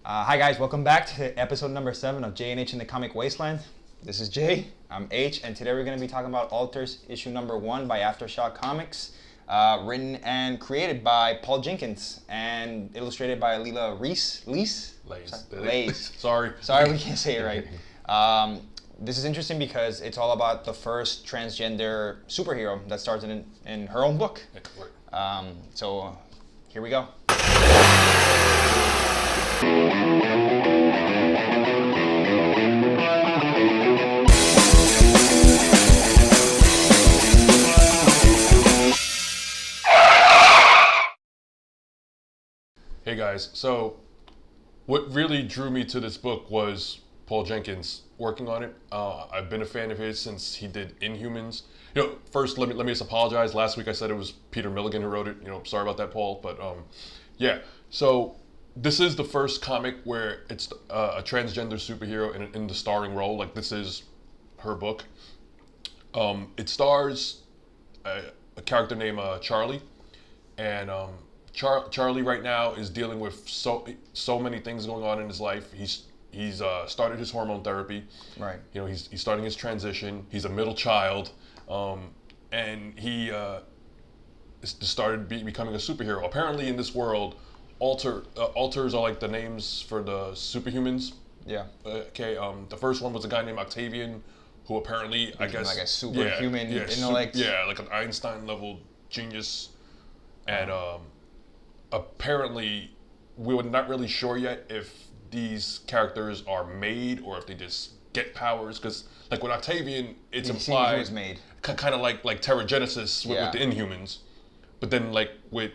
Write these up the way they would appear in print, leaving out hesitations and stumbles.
Hi guys, welcome back to episode number 7 of J&H in the Comic Wasteland. This is Jay, I'm H, and today we're going to be talking about Alters issue number 1 by Aftershock Comics, written and created by Paul Jenkins and illustrated by Leila Leiz. Sorry, we can't say it right. This is interesting because it's all about the first transgender superhero that starts in her own book. So here we go. Hey guys, so what really drew me to this book was Paul Jenkins working on it. I've been a fan of his since he did Inhumans. First let me just apologize. Last week I said it was Peter Milligan who wrote it. Sorry about that, Paul. But yeah, so this is the first comic where it's a transgender superhero in the starring role. Like, this is her book. It stars a character named Charlie, and Charlie right now is dealing with so many things going on in his life. He's started his hormone therapy. Right. He's starting his transition. He's a middle child, and he started becoming a superhero. Apparently, in this world, alters are like the names for the superhumans. Yeah. Okay. The first one was a guy named Octavian, who apparently, I guess, like a superhuman intellect. like an Einstein level genius, and apparently we were not really sure yet if these characters are made or if they just get powers, because like with Octavian, it's implied he was made. Kind of like Terrigenesis with the Inhumans, but then like with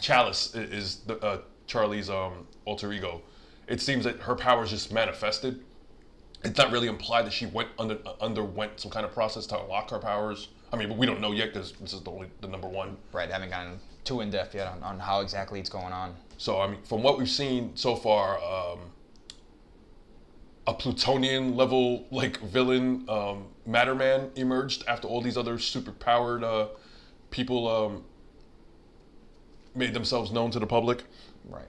Chalice is the Charlie's alter ego. It seems that her powers just manifested. It's not really implied that she underwent some kind of process to unlock her powers. I mean, but we don't know yet because this is the number one. Right, haven't gotten too in depth yet on how exactly it's going on. So I mean, from what we've seen so far, a Plutonian level like villain, Matter Man, emerged after all these other super powered people made themselves known to the public. Right.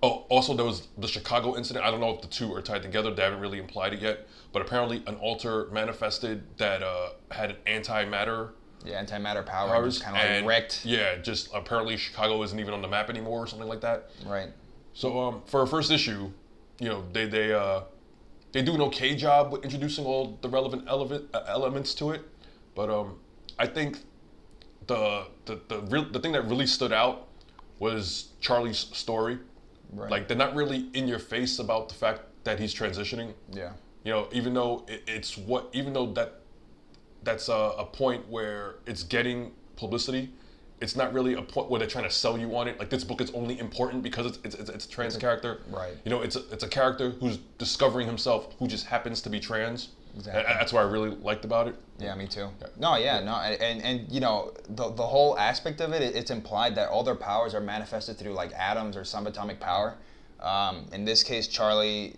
Oh, also there was the Chicago incident. I don't know if the two are tied together. They haven't really implied it yet. But apparently an alter manifested that had an antimatter. Yeah, antimatter power. Just kind of like wrecked. Yeah, just apparently Chicago isn't even on the map anymore or something like that. Right. So for our first issue, they do an okay job with introducing all the relevant elements to it. But I think the thing that really stood out was Charlie's story. Right. Like, they're not really in your face about the fact that he's transitioning. Yeah. Even though that's a point where it's getting publicity, it's not really a point where they're trying to sell you on it. Like, this book is only important because it's a trans character. Right. It's a character who's discovering himself who just happens to be trans. Exactly. That's what I really liked about it. Yeah, me too. No, and the whole aspect of it, it's implied that all their powers are manifested through like atoms or subatomic power. In this case, Charlie,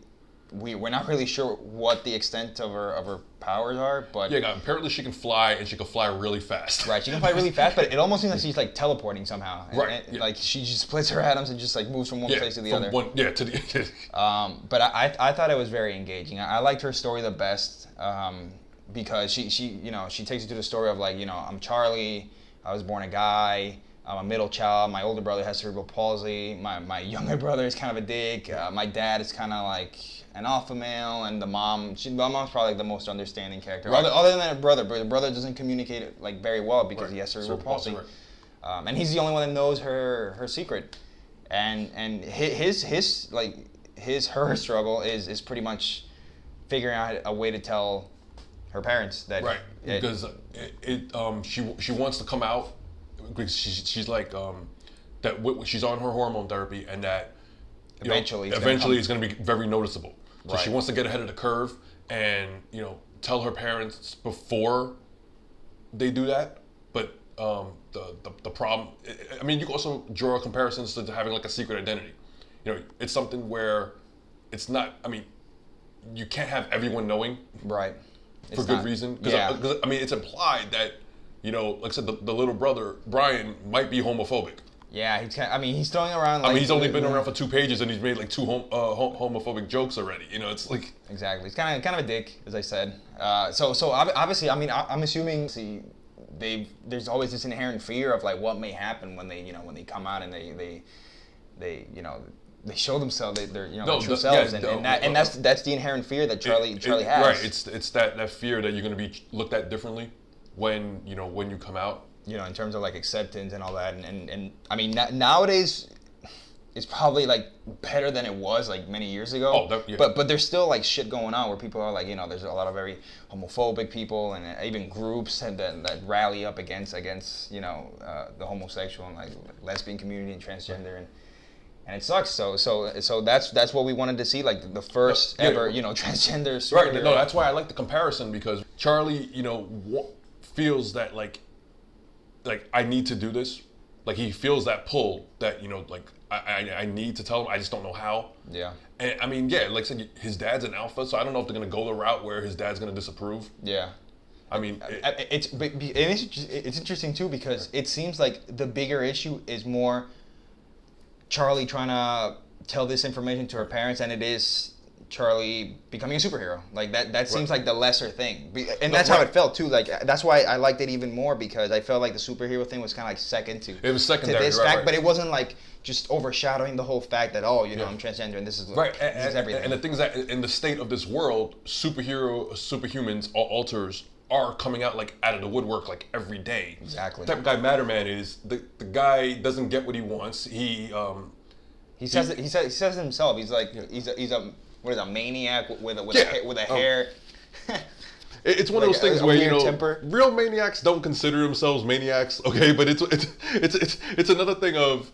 we're not really sure what the extent of her powers are, but apparently she can fly, and she can fly really fast. Right, she can fly really fast, but it almost seems like she's like teleporting somehow. Right, like she just splits her atoms and just like moves from one place to the other. To the. But I thought it was very engaging. I liked her story the best because she takes you to the story of like, I'm Charlie, I was born a guy, I'm a middle child, my older brother has cerebral palsy, my younger brother is kind of a dick, my dad is kind of like an alpha male, and the mom's probably like the most understanding character. Right. Other than her brother, but the brother doesn't communicate like very well because he has cerebral palsy. Right. And he's the only one that knows her secret. And her struggle is pretty much figuring out a way to tell her parents that because she wants to come out because she's like that she's on her hormone therapy, and that eventually it's going to be very noticeable. So she wants to get ahead of the curve and tell her parents before they do that. But the problem, I mean, you can also draw comparisons to having like a secret identity. It's something where it's not. I mean, you can't have everyone knowing. Right. For good reason. Because I mean, it's implied that like I said, the little brother Brian might be homophobic. Yeah, I mean, he's throwing around. Like, I mean, he's only been around for 2 pages, and he's made like 2 homophobic jokes already. You know, it's like exactly. He's kind of a dick, as I said. So obviously, I mean, I'm assuming there's always this inherent fear of like what may happen when they come out and they they show themselves their their true selves, and that's the inherent fear that Charlie has. Right. It's that fear that you're going to be looked at differently when you come out. In terms of like acceptance and all that, and I mean nowadays it's probably like better than it was like many years ago. But there's still like shit going on where people are like there's a lot of very homophobic people and even groups that rally up against the homosexual and like lesbian community and transgender and it sucks. So that's what we wanted to see, like the first ever transgender superhero. Right. No, that's why I like the comparison, because Charlie feels that like I need to do this. Like he feels that pull that like I need to tell him. I just don't know how. Yeah. And I mean, yeah, like I said, his dad's an alpha, so I don't know if they're gonna go the route where his dad's gonna disapprove. Yeah. I mean, it's interesting too, because it seems like the bigger issue is more Charlie trying to tell this information to her parents than it is Charlie becoming a superhero. Like that seems like the lesser thing, and that's how it felt too. Like that's why I liked it even more, because I felt like the superhero thing was kind of like second to this fact, but it wasn't like just overshadowing the whole fact that I'm transgender and this is this is everything. And the thing is that in the state of this world, superhumans, alters are coming out like out of the woodwork like every day. Exactly. The type of guy Matterman is. The guy doesn't get what he wants. He says it himself. He's like he's a maniac with a hair. It's one of those things where real maniacs don't consider themselves maniacs, okay? But it's another thing of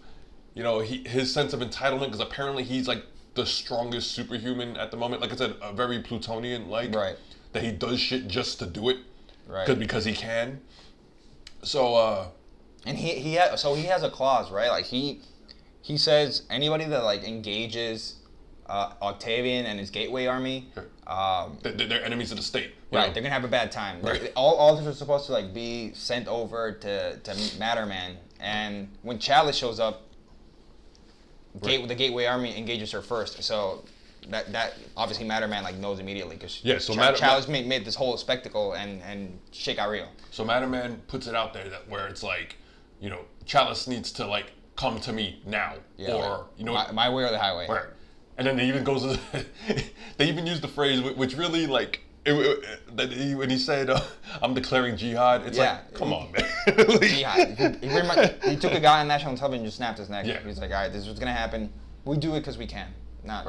his sense of entitlement, because apparently he's like the strongest superhuman at the moment. Like I said, a very Plutonian like. Right. That he does shit just to do it. Right. Because he can. So and he has a clause, right? Like he says anybody that like engages Octavian and his Gateway Army, they're enemies of the state. Right, they're gonna have a bad time. Right. All of them are supposed to like be sent over to Matterman, and when Chalice shows up, the Gateway Army engages her first. So that obviously Matterman like knows immediately, because Chalice made this whole spectacle and shit got real. So Matterman puts it out there where it's like, Chalice needs to like come to me now, or my way or the highway. Right. And then they even they even use the phrase which really like when he said I'm declaring jihad. It's like, come on, man. Jihad. He took a guy on national television and just snapped his neck. Yeah. He's like, all right, this is what's gonna happen. We do it because we can. Not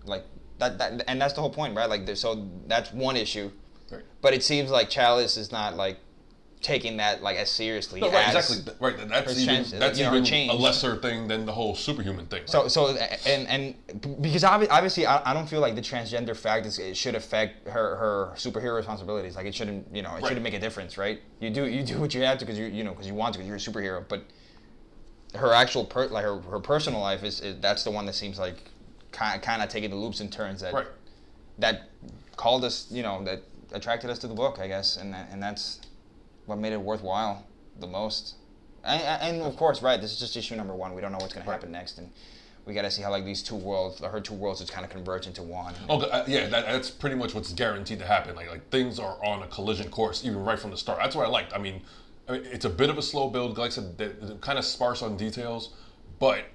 like that, and that's the whole point, right? Like, so that's one issue, right. But it seems like Chalice is not like taking that like as seriously. No, right, exactly. Right, that's even a lesser thing than the whole superhuman thing. Right? So and because obviously I don't feel like the transgender fact it should affect her superhero responsibilities. Like it shouldn't shouldn't make a difference, right? You do what you have to because because you want to, because you're a superhero. But her actual her personal life is that's the one that seems like kind of taking the loops and turns that called us, that attracted us to the book, I guess, and that's what made it worthwhile the most. And of course, right, this is just issue number 1. We don't know what's going to happen next, and we got to see how like these two worlds, her two worlds, just kind of converge into one. That's pretty much what's guaranteed to happen. Like things are on a collision course even right from the start. That's what I liked. I mean, it's a bit of a slow build. Like I said, they're kind of sparse on details, but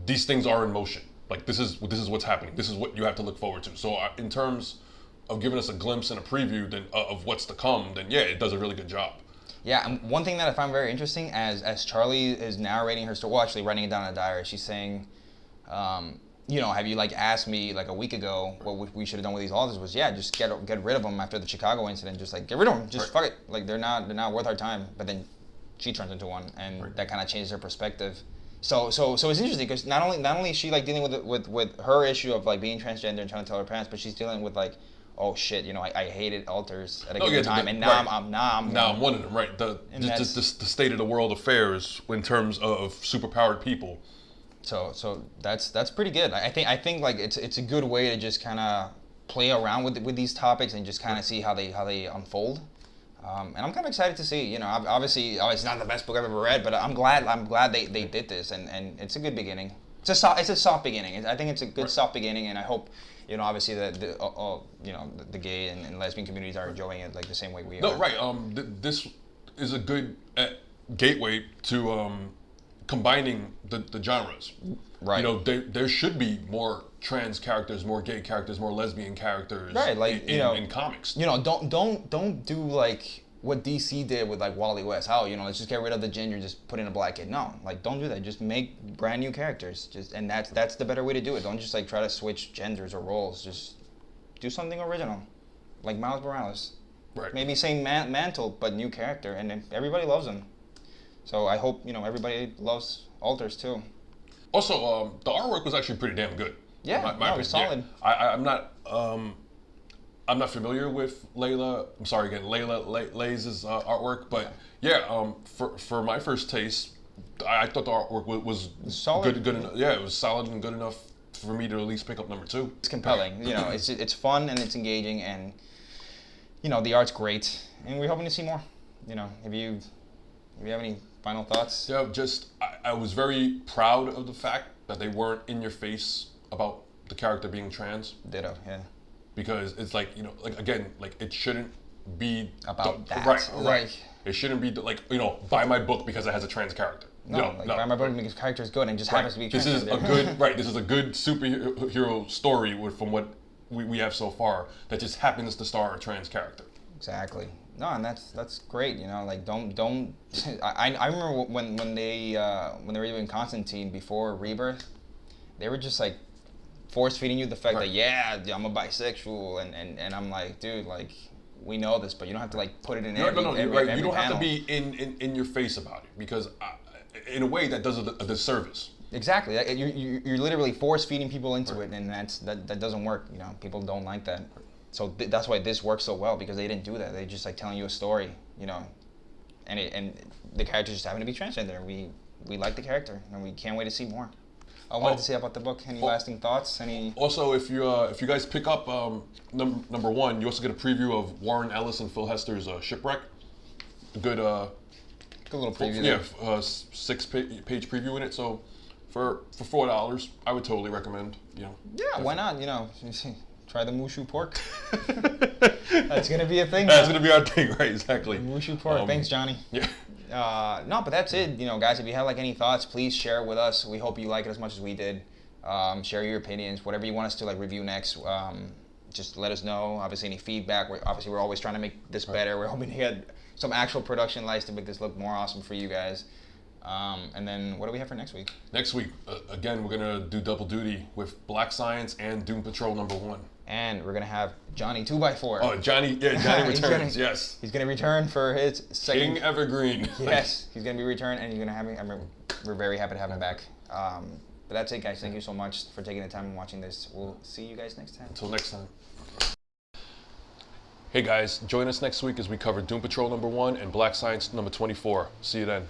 these things are in motion. Like this is what's happening. This is what you have to look forward to. So in terms of giving us a glimpse and a preview of what's to come, then it does a really good job. Yeah, and one thing that I found very interesting as Charlie is narrating her story, well, actually writing it down in a diary, she's saying, have you like asked me like a week ago what we should have done with these alters? Was just get rid of them after the Chicago incident, just like get rid of them, just fuck it, like they're not worth our time. But then she turns into one, and that kind of changes her perspective. So it's interesting because not only is she like dealing with her issue of like being transgender and trying to tell her parents, but she's dealing with like, oh shit, I hated alters at a given time, and now I'm one of them, right? The state of the world affairs in terms of superpowered people. So that's pretty good. I think like it's a good way to just kind of play around with these topics and just kind of see how they unfold. And I'm kind of excited to see. You know, obviously, it's not the best book I've ever read, but I'm glad they did this, and it's a good beginning. It's a soft beginning. I think it's a good soft beginning, and I hope, you know, obviously the gay and lesbian communities are enjoying it like the same way we are. No, right. This is a good gateway to combining the genres. Right. You know, there should be more trans characters, more gay characters, more lesbian characters. Right. Like in comics. You know, don't do like what DC did with like Wally West. Oh, you know, let's just get rid of the ginger, just put in a black kid. No, like don't do that. Just make brand new characters. And that's the better way to do it. Don't just like try to switch genders or roles. Just do something original, like Miles Morales. Right. Maybe same mantle, but new character, and then everybody loves him. So I hope, you know, everybody loves Alters too. Also, the artwork was actually pretty damn good. Yeah, it was solid. Yeah. I'm not familiar with Leila. I'm sorry again, Leiz's artwork, but yeah, for my first taste, I thought the artwork was solid. Good enough. Yeah, it was solid and good enough for me to at least pick up number 2. It's compelling. You know, it's fun and it's engaging, and you know the art's great, and we're hoping to see more. You know, if you have any final thoughts? Yeah, just I was very proud of the fact that they weren't in your face about the character being trans. Ditto, yeah. Because it's like, you know, like again, like it shouldn't be about that. Right. Like, it shouldn't be like, you know, buy my book because it has a trans character. No, buy my book because the character is good and just happens to be trans. This is a good This is a good superhero story from what we have so far that just happens to star a trans character. Exactly. No, and that's great. You know, like don't. I remember when they were doing Constantine before Rebirth, they were just like force feeding you the fact that I'm a bisexual, and I'm like, dude, like we know this, but you don't have to like put it in every right. You don't have panel. to be in your face about it because in a way that does a disservice. Exactly. You're literally force feeding people into it, and that doesn't work. You know, people don't like that. So that's why this works so well, because they didn't do that. They just like telling you a story, you know, and the character just happened to be transgender. We like the character, and we can't wait to see more. I wanted to say about the book. Any lasting thoughts? Also, if you guys pick up number 1, you also get a preview of Warren Ellis and Phil Hester's Shipwreck. A good little preview. Yeah, 6-page preview in it. So for $4, I would totally recommend. You know. Yeah, why not? You know. Try the Mushu pork. That's gonna be a thing. That's gonna be our thing, right? Exactly. Mushu pork. Thanks, Johnny. Yeah. No, but that's it. You know, guys, if you have like any thoughts, please share it with us. We hope you like it as much as we did. Share your opinions, whatever you want us to like review next. Just let us know. Obviously, any feedback. We're always trying to make this better. We're hoping to get some actual production lights to make this look more awesome for you guys. And then what do we have for next week? Next week, again, we're gonna do double duty with Black Science and Doom Patrol #1. And we're gonna have Johnny 2x4. Oh, Johnny returns. Yes. He's gonna return for his second. King Evergreen. Yes, he's gonna be returned, and he's gonna have me. We're very happy to have him back. But that's it, guys. Thank you so much for taking the time and watching this. We'll see you guys next time. Until next time. Hey guys, join us next week as we cover Doom Patrol #1 and Black Science #24. See you then.